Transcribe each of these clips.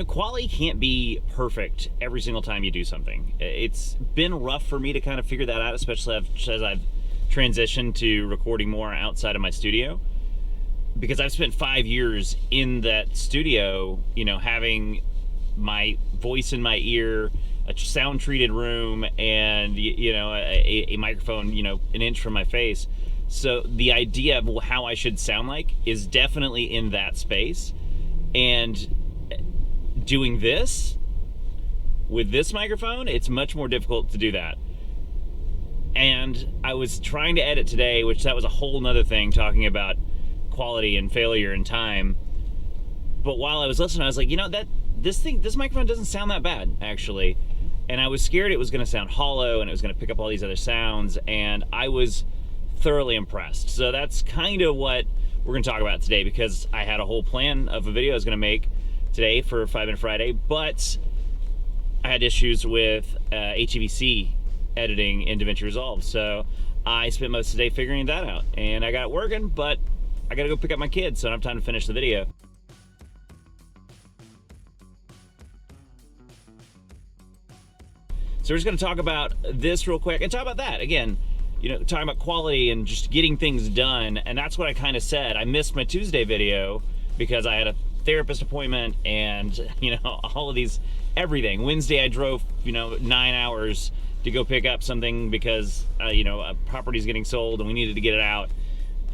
Quality can't be perfect every single time you do something. It's been rough for me to kind of figure that out, especially as I've transitioned to recording more outside of my studio, because I've spent 5 years in that studio, having my voice in my ear, a sound treated room, and a microphone, an inch from my face. So the idea of how I should sound like is definitely in that space. And doing this with this microphone, it's much more difficult to do that. And I was trying to edit today, which that was a whole nother thing, talking about quality and failure and time. But while I was listening, I was like, this microphone doesn't sound that bad, actually. And I was scared it was going to sound hollow and it was going to pick up all these other sounds, and I was thoroughly impressed. So that's kind of what we're going to talk about today, because I had a whole plan of a video I was going to make today for 5 Minute Friday, but I had issues with HEVC editing in DaVinci Resolve. So I spent most of the day figuring that out, and I got it working, but I got to go pick up my kids, so I don't have time to finish the video. So we're just going to talk about this real quick and talk about that again. Talking about quality and just getting things done. And that's what I kind of said. I missed my Tuesday video because I had a therapist appointment and, all of these, everything. Wednesday I drove, 9 hours to go pick up something because, a property's getting sold and we needed to get it out.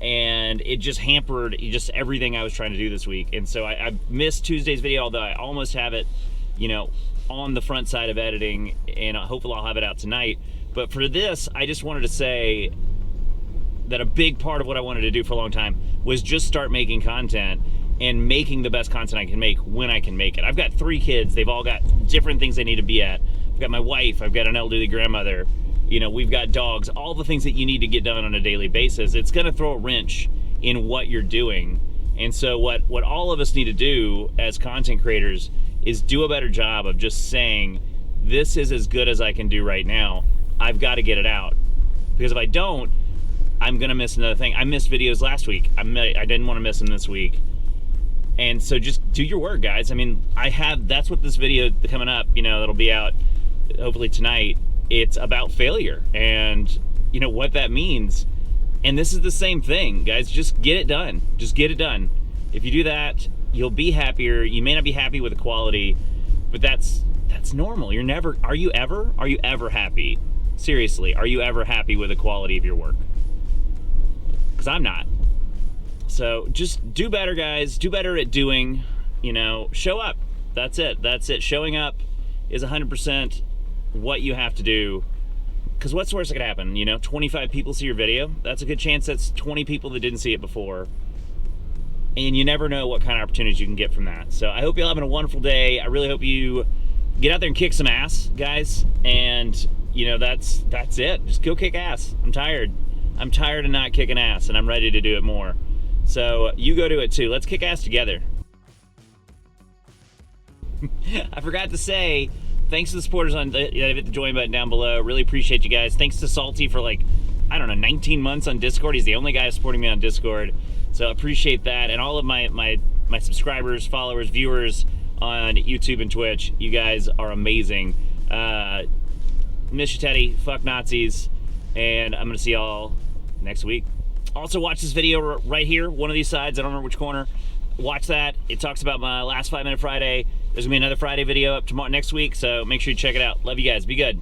And it just hampered just everything I was trying to do this week. And so I missed Tuesday's video, although I almost have it, on the front side of editing, and hopefully I'll have it out tonight. But for this, I just wanted to say that a big part of what I wanted to do for a long time was just start making content and making the best content I can make when I can make it. I've got 3 kids. They've all got different things they need to be at. I've got my wife. I've got an elderly grandmother. We've got dogs. All the things that you need to get done on a daily basis. It's going to throw a wrench in what you're doing. And so what all of us need to do as content creators is do a better job of just saying, this is as good as I can do right now. I've got to get it out. Because if I don't, I'm going to miss another thing. I missed videos last week. I didn't want to miss them this week. And so just do your work, guys. I mean, that's what this video coming up, that'll be out hopefully tonight. It's about failure and, what that means. And this is the same thing, guys. Just get it done. Just get it done. If you do that, you'll be happier. You may not be happy with the quality, but that's normal. Are you ever happy? Seriously, are you ever happy with the quality of your work? Because I'm not. So just do better, guys. Do better at doing, show up. That's it. Showing up is 100% what you have to do. Because what's the worst that could happen? 25 people see your video. That's a good chance that's 20 people that didn't see it before. And you never know what kind of opportunities you can get from that. So I hope you're having a wonderful day. I really hope you get out there and kick some ass, guys. And, that's it. Just go kick ass. I'm tired. I'm tired of not kicking ass, and I'm ready to do it more. So you go do it too. Let's kick ass together. I forgot to say, thanks to the supporters that hit the join button down below. Really appreciate you guys. Thanks to Salty for 19 months on Discord. He's the only guy supporting me on Discord. So appreciate that. And all of my subscribers, followers, viewers on YouTube and Twitch. You guys are amazing. Miss you, Teddy. Fuck Nazis. And I'm going to see y'all next week. Also, watch this video right here. One of these sides. I don't remember which corner. Watch that. It talks about my last 5 Minute Friday. There's going to be another Friday video up tomorrow next week. So make sure you check it out. Love you guys. Be good.